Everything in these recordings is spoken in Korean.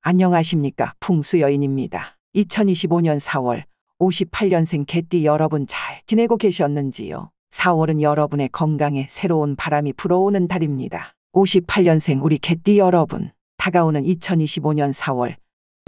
안녕하십니까. 풍수여인입니다. 2025년 4월 58년생 개띠 여러분 잘 지내고 계셨는지요? 4월은 여러분의 건강에 새로운 바람이 불어오는 달입니다. 58년생 우리 개띠 여러분, 다가오는 2025년 4월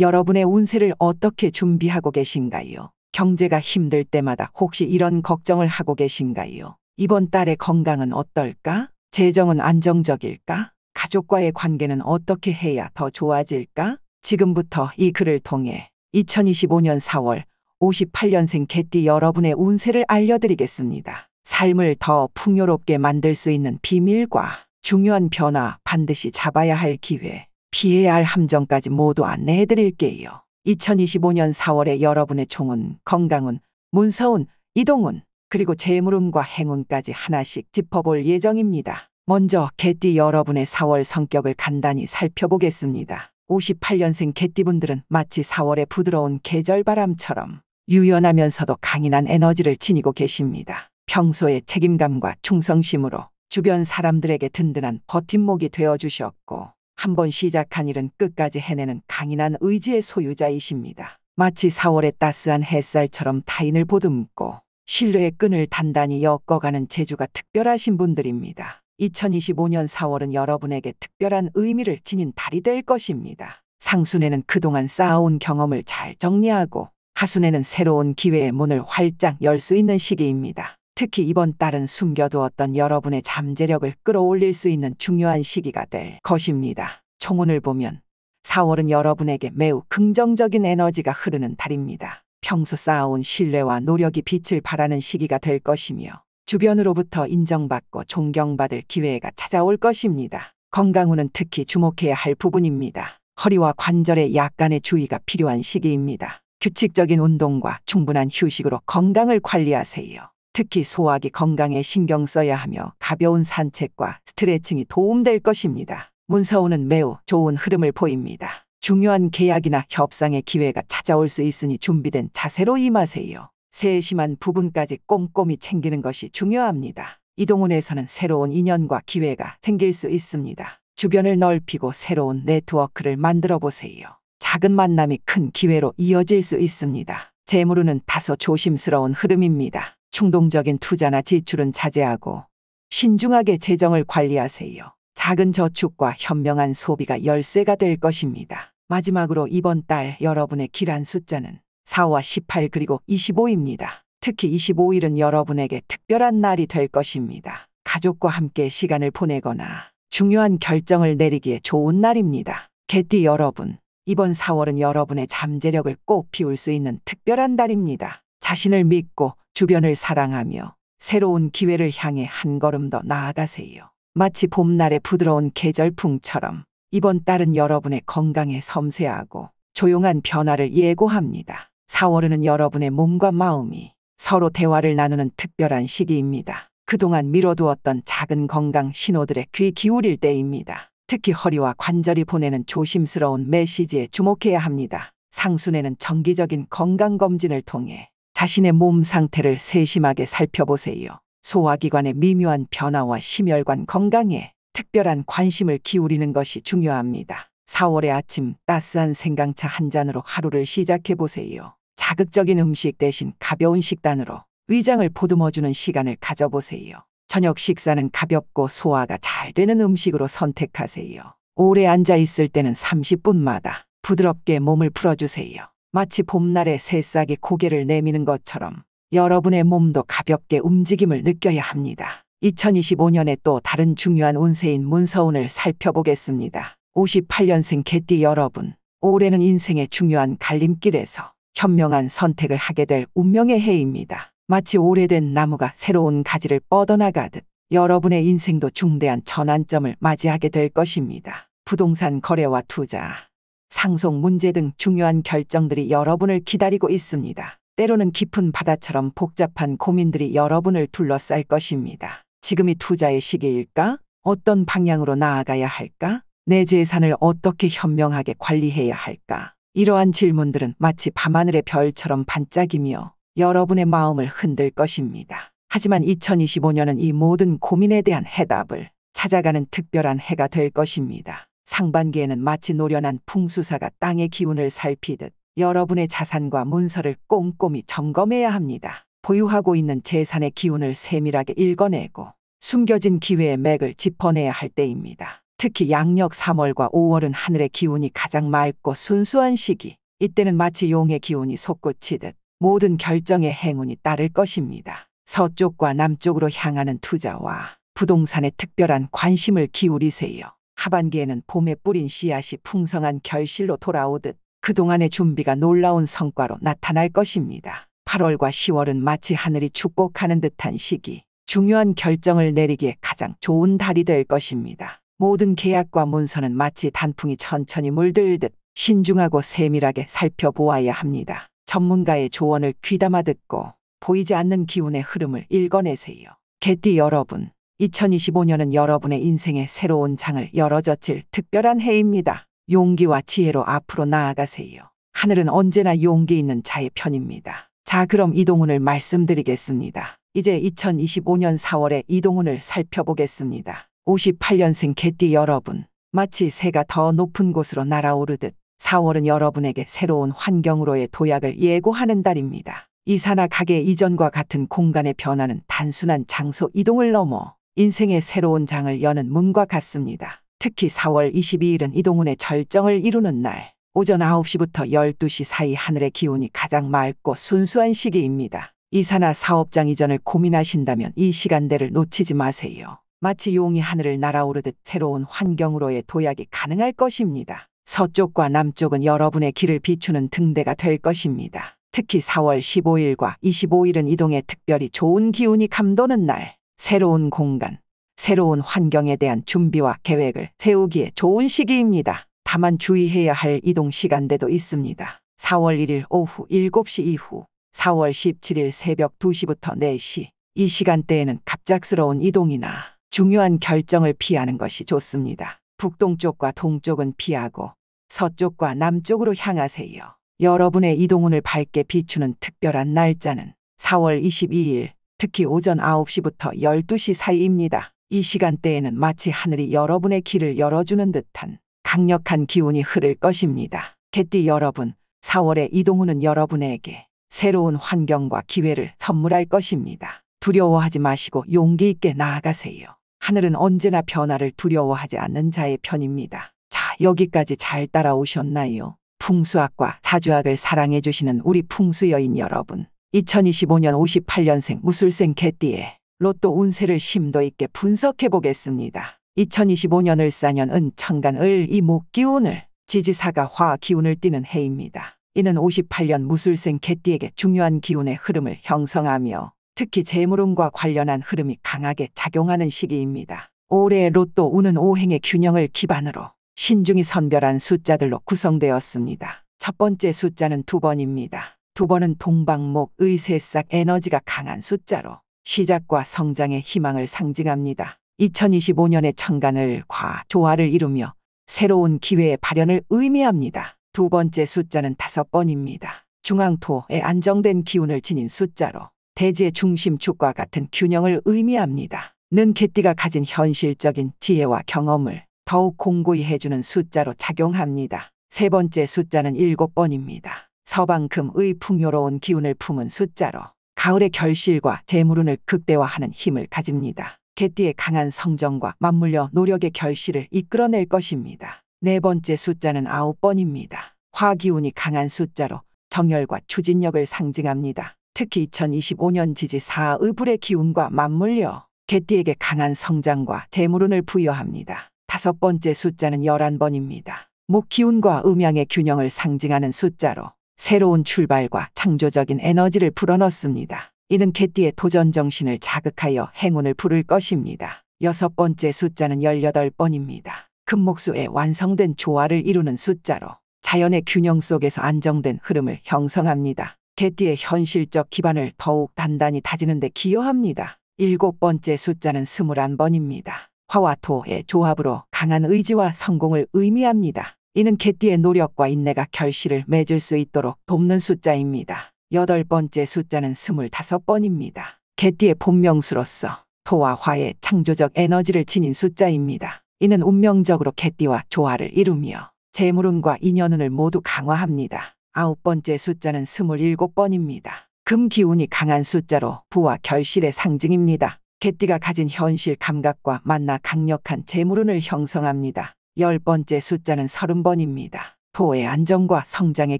여러분의 운세를 어떻게 준비하고 계신가요? 경제가 힘들 때마다 혹시 이런 걱정을 하고 계신가요? 이번 달의 건강은 어떨까? 재정은 안정적일까? 가족과의 관계는 어떻게 해야 더 좋아질까? 지금부터 이 글을 통해 2025년 4월 58년생 개띠 여러분의 운세를 알려드리겠습니다. 삶을 더 풍요롭게 만들 수 있는 비밀과 중요한 변화, 반드시 잡아야 할 기회, 피해야 할 함정까지 모두 안내해드릴게요. 2025년 4월에 여러분의 총운, 건강운, 문서운, 이동운, 그리고 재물운과 행운까지 하나씩 짚어볼 예정입니다. 먼저 개띠 여러분의 4월 성격을 간단히 살펴보겠습니다. 58년생 개띠분들은 마치 4월의 부드러운 계절바람처럼 유연하면서도 강인한 에너지를 지니고 계십니다. 평소에 책임감과 충성심으로 주변 사람들에게 든든한 버팀목이 되어주셨고, 한번 시작한 일은 끝까지 해내는 강인한 의지의 소유자이십니다. 마치 4월의 따스한 햇살처럼 타인을 보듬고 신뢰의 끈을 단단히 엮어가는 재주가 특별하신 분들입니다. 2025년 4월은 여러분에게 특별한 의미를 지닌 달이 될 것입니다. 상순에는 그동안 쌓아온 경험을 잘 정리하고, 하순에는 새로운 기회의 문을 활짝 열 수 있는 시기입니다. 특히 이번 달은 숨겨두었던 여러분의 잠재력을 끌어올릴 수 있는 중요한 시기가 될 것입니다. 총운을 보면 4월은 여러분에게 매우 긍정적인 에너지가 흐르는 달입니다. 평소 쌓아온 신뢰와 노력이 빛을 발하는 시기가 될 것이며, 주변으로부터 인정받고 존경받을 기회가 찾아올 것입니다. 건강운은 특히 주목해야 할 부분입니다. 허리와 관절에 약간의 주의가 필요한 시기입니다. 규칙적인 운동과 충분한 휴식으로 건강을 관리하세요. 특히 소화기 건강에 신경 써야 하며 가벼운 산책과 스트레칭이 도움될 것입니다. 문서운은 매우 좋은 흐름을 보입니다. 중요한 계약이나 협상의 기회가 찾아올 수 있으니 준비된 자세로 임하세요. 세심한 부분까지 꼼꼼히 챙기는 것이 중요합니다. 이동운에서는 새로운 인연과 기회가 생길 수 있습니다. 주변을 넓히고 새로운 네트워크를 만들어 보세요. 작은 만남이 큰 기회로 이어질 수 있습니다. 재물운은 다소 조심스러운 흐름입니다. 충동적인 투자나 지출은 자제하고 신중하게 재정을 관리하세요. 작은 저축과 현명한 소비가 열쇠가 될 것입니다. 마지막으로 이번 달 여러분의 길한 숫자는 4와 18 그리고 25입니다. 특히 25일은 여러분에게 특별한 날이 될 것입니다. 가족과 함께 시간을 보내거나 중요한 결정을 내리기에 좋은 날입니다. 개띠 여러분, 이번 4월은 여러분의 잠재력을 꼭 피울 수 있는 특별한 달입니다. 자신을 믿고 주변을 사랑하며 새로운 기회를 향해 한 걸음 더 나아가세요. 마치 봄날의 부드러운 계절풍처럼 이번 달은 여러분의 건강에 섬세하고 조용한 변화를 예고합니다. 4월에는 여러분의 몸과 마음이 서로 대화를 나누는 특별한 시기입니다. 그동안 미뤄두었던 작은 건강 신호들에 귀 기울일 때입니다. 특히 허리와 관절이 보내는 조심스러운 메시지에 주목해야 합니다. 상순에는 정기적인 건강검진을 통해 자신의 몸 상태를 세심하게 살펴보세요. 소화기관의 미묘한 변화와 심혈관 건강에 특별한 관심을 기울이는 것이 중요합니다. 4월의 아침 따스한 생강차 한 잔으로 하루를 시작해 보세요. 자극적인 음식 대신 가벼운 식단으로 위장을 보듬어주는 시간을 가져보세요. 저녁 식사는 가볍고 소화가 잘 되는 음식으로 선택하세요. 오래 앉아 있을 때는 30분마다 부드럽게 몸을 풀어주세요. 마치 봄날의 새싹이 고개를 내미는 것처럼 여러분의 몸도 가볍게 움직임을 느껴야 합니다. 2025년에 또 다른 중요한 운세인 문서운을 살펴보겠습니다. 58년생 개띠 여러분, 올해는 인생의 중요한 갈림길에서 현명한 선택을 하게 될 운명의 해입니다. 마치 오래된 나무가 새로운 가지를 뻗어나가듯 여러분의 인생도 중대한 전환점을 맞이하게 될 것입니다. 부동산 거래와 투자, 상속 문제 등 중요한 결정들이 여러분을 기다리고 있습니다. 때로는 깊은 바다처럼 복잡한 고민들이 여러분을 둘러쌀 것입니다. 지금이 투자의 시기일까? 어떤 방향으로 나아가야 할까? 내 재산을 어떻게 현명하게 관리해야 할까? 이러한 질문들은 마치 밤하늘의 별처럼 반짝이며 여러분의 마음을 흔들 것입니다. 하지만 2025년은 이 모든 고민에 대한 해답을 찾아가는 특별한 해가 될 것입니다. 상반기에는 마치 노련한 풍수사가 땅의 기운을 살피듯 여러분의 자산과 문서를 꼼꼼히 점검해야 합니다. 보유하고 있는 재산의 기운을 세밀하게 읽어내고 숨겨진 기회의 맥을 짚어내야 할 때입니다. 특히 양력 3월과 5월은 하늘의 기운이 가장 맑고 순수한 시기. 이때는 마치 용의 기운이 솟구치듯 모든 결정에 행운이 따를 것입니다. 서쪽과 남쪽으로 향하는 투자와 부동산에 특별한 관심을 기울이세요. 하반기에는 봄에 뿌린 씨앗이 풍성한 결실로 돌아오듯 그동안의 준비가 놀라운 성과로 나타날 것입니다. 8월과 10월은 마치 하늘이 축복하는 듯한 시기. 중요한 결정을 내리기에 가장 좋은 달이 될 것입니다. 모든 계약과 문서는 마치 단풍이 천천히 물들듯 신중하고 세밀하게 살펴보아야 합니다. 전문가의 조언을 귀담아 듣고 보이지 않는 기운의 흐름을 읽어내세요. 개띠 여러분, 2025년은 여러분의 인생의 새로운 장을 열어젖힐 특별한 해입니다. 용기와 지혜로 앞으로 나아가세요. 하늘은 언제나 용기 있는 자의 편입니다. 자, 그럼 이동운을 말씀드리겠습니다. 이제 2025년 4월의 이동운을 살펴보겠습니다. 58년생 개띠 여러분, 마치 새가 더 높은 곳으로 날아오르듯 4월은 여러분에게 새로운 환경으로의 도약을 예고하는 달입니다. 이사나 가게 이전과 같은 공간의 변화는 단순한 장소 이동을 넘어 인생의 새로운 장을 여는 문과 같습니다. 특히 4월 22일은 이동운의 절정을 이루는 날, 오전 9시부터 12시 사이 하늘의 기운이 가장 맑고 순수한 시기입니다. 이사나 사업장 이전을 고민하신다면 이 시간대를 놓치지 마세요. 마치 용이 하늘을 날아오르듯 새로운 환경으로의 도약이 가능할 것입니다. 서쪽과 남쪽은 여러분의 길을 비추는 등대가 될 것입니다. 특히 4월 15일과 25일은 이동에 특별히 좋은 기운이 감도는 날, 새로운 공간, 새로운 환경에 대한 준비와 계획을 세우기에 좋은 시기입니다. 다만 주의해야 할 이동 시간대도 있습니다. 4월 1일 오후 7시 이후, 4월 17일 새벽 2시부터 4시, 이 시간대에는 갑작스러운 이동이나 중요한 결정을 피하는 것이 좋습니다. 북동쪽과 동쪽은 피하고 서쪽과 남쪽으로 향하세요. 여러분의 이동운을 밝게 비추는 특별한 날짜는 4월 22일, 특히 오전 9시부터 12시 사이입니다. 이 시간대에는 마치 하늘이 여러분의 길을 열어주는 듯한 강력한 기운이 흐를 것입니다. 개띠 여러분, 4월의 이동운은 여러분에게 새로운 환경과 기회를 선물할 것입니다. 두려워하지 마시고 용기 있게 나아가세요. 하늘은 언제나 변화를 두려워하지 않는 자의 편입니다. 자, 여기까지 잘 따라오셨나요? 풍수학과 사주학을 사랑해 주시는 우리 풍수여인 여러분, 2025년 58년생 무술생 개띠의 로또 운세를 심도 있게 분석해 보겠습니다. 2025년 을사년 은천간 을이 목기운을, 지지사가 화기운을 띠는 해입니다. 이는 58년 무술생 개띠에게 중요한 기운의 흐름을 형성하며 특히 재물운과 관련한 흐름이 강하게 작용하는 시기입니다. 올해의 로또 운은 오행의 균형을 기반으로 신중히 선별한 숫자들로 구성되었습니다. 첫 번째 숫자는 2번입니다. 2번은 동방목의 새싹 에너지가 강한 숫자로 시작과 성장의 희망을 상징합니다. 2025년의 천간을과 조화를 이루며 새로운 기회의 발현을 의미합니다. 두 번째 숫자는 5번입니다. 중앙토의 안정된 기운을 지닌 숫자로 대지의 중심축과 같은 균형을 의미합니다. 는 개띠가 가진 현실적인 지혜와 경험을 더욱 공고히 해주는 숫자로 작용합니다. 세 번째 숫자는 7번입니다. 서방금의 풍요로운 기운을 품은 숫자로 가을의 결실과 재물운을 극대화하는 힘을 가집니다. 개띠의 강한 성정과 맞물려 노력의 결실을 이끌어낼 것입니다. 네 번째 숫자는 9번입니다. 화기운이 강한 숫자로 정열과 추진력을 상징합니다. 특히 2025년 지지사의 불의 기운과 맞물려 개띠에게 강한 성장과 재물운을 부여합니다. 5번째 숫자는 11번입니다. 목기운과 음양의 균형을 상징하는 숫자로 새로운 출발과 창조적인 에너지를 불어넣습니다. 이는 개띠의 도전 정신을 자극하여 행운을 부를 것입니다. 6번째 숫자는 18번입니다. 금목수의 완성된 조화를 이루는 숫자로 자연의 균형 속에서 안정된 흐름을 형성합니다. 개띠의 현실적 기반을 더욱 단단히 다지는 데 기여합니다. 7번째 숫자는 21번입니다. 화와 토의 조합으로 강한 의지와 성공을 의미합니다. 이는 개띠의 노력과 인내가 결실을 맺을 수 있도록 돕는 숫자입니다. 8번째 숫자는 25번입니다. 개띠의 본명수로서 토와 화의 창조적 에너지를 지닌 숫자입니다. 이는 운명적으로 개띠와 조화를 이루며 재물운과 인연운을 모두 강화합니다. 9번째 숫자는 27번입니다. 금 기운이 강한 숫자로 부와 결실의 상징입니다. 개띠가 가진 현실 감각과 만나 강력한 재물운을 형성합니다. 10번째 숫자는 30번입니다. 토의 안정과 성장의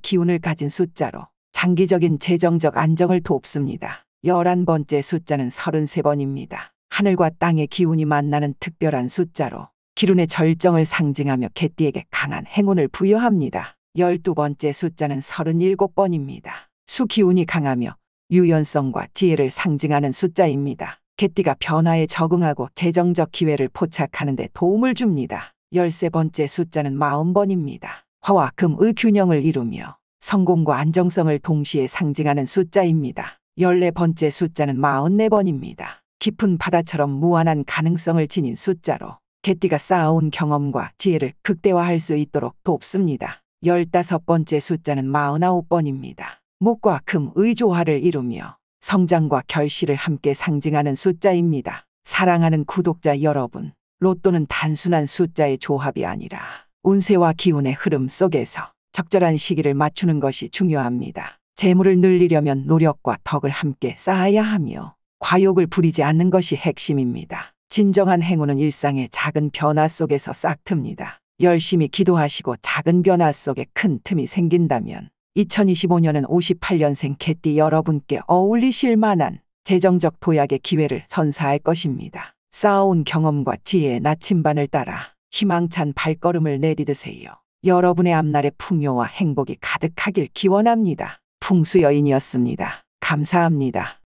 기운을 가진 숫자로 장기적인 재정적 안정을 돕습니다. 11번째 숫자는 33번입니다. 하늘과 땅의 기운이 만나는 특별한 숫자로 기운의 절정을 상징하며 개띠에게 강한 행운을 부여합니다. 12번째 숫자는 37번입니다. 수 기운이 강하며 유연성과 지혜를 상징하는 숫자입니다. 개띠가 변화에 적응하고 재정적 기회를 포착하는 데 도움을 줍니다. 13번째 숫자는 40번입니다. 화와 금의 균형을 이루며 성공과 안정성을 동시에 상징하는 숫자입니다. 14번째 숫자는 44번입니다. 깊은 바다처럼 무한한 가능성을 지닌 숫자로 개띠가 쌓아온 경험과 지혜를 극대화할 수 있도록 돕습니다. 15번째 숫자는 49번입니다. 목과 금의 조화를 이루며 성장과 결실을 함께 상징하는 숫자입니다. 사랑하는 구독자 여러분, 로또는 단순한 숫자의 조합이 아니라 운세와 기운의 흐름 속에서 적절한 시기를 맞추는 것이 중요합니다. 재물을 늘리려면 노력과 덕을 함께 쌓아야 하며 과욕을 부리지 않는 것이 핵심입니다. 진정한 행운은 일상의 작은 변화 속에서 싹틉니다. 열심히 기도하시고 작은 변화 속에 큰 틈이 생긴다면 2025년은 58년생 개띠 여러분께 어울리실 만한 재정적 도약의 기회를 선사할 것입니다. 쌓아온 경험과 지혜의 나침반을 따라 희망찬 발걸음을 내디드세요. 여러분의 앞날에 풍요와 행복이 가득하길 기원합니다. 풍수여인이었습니다. 감사합니다.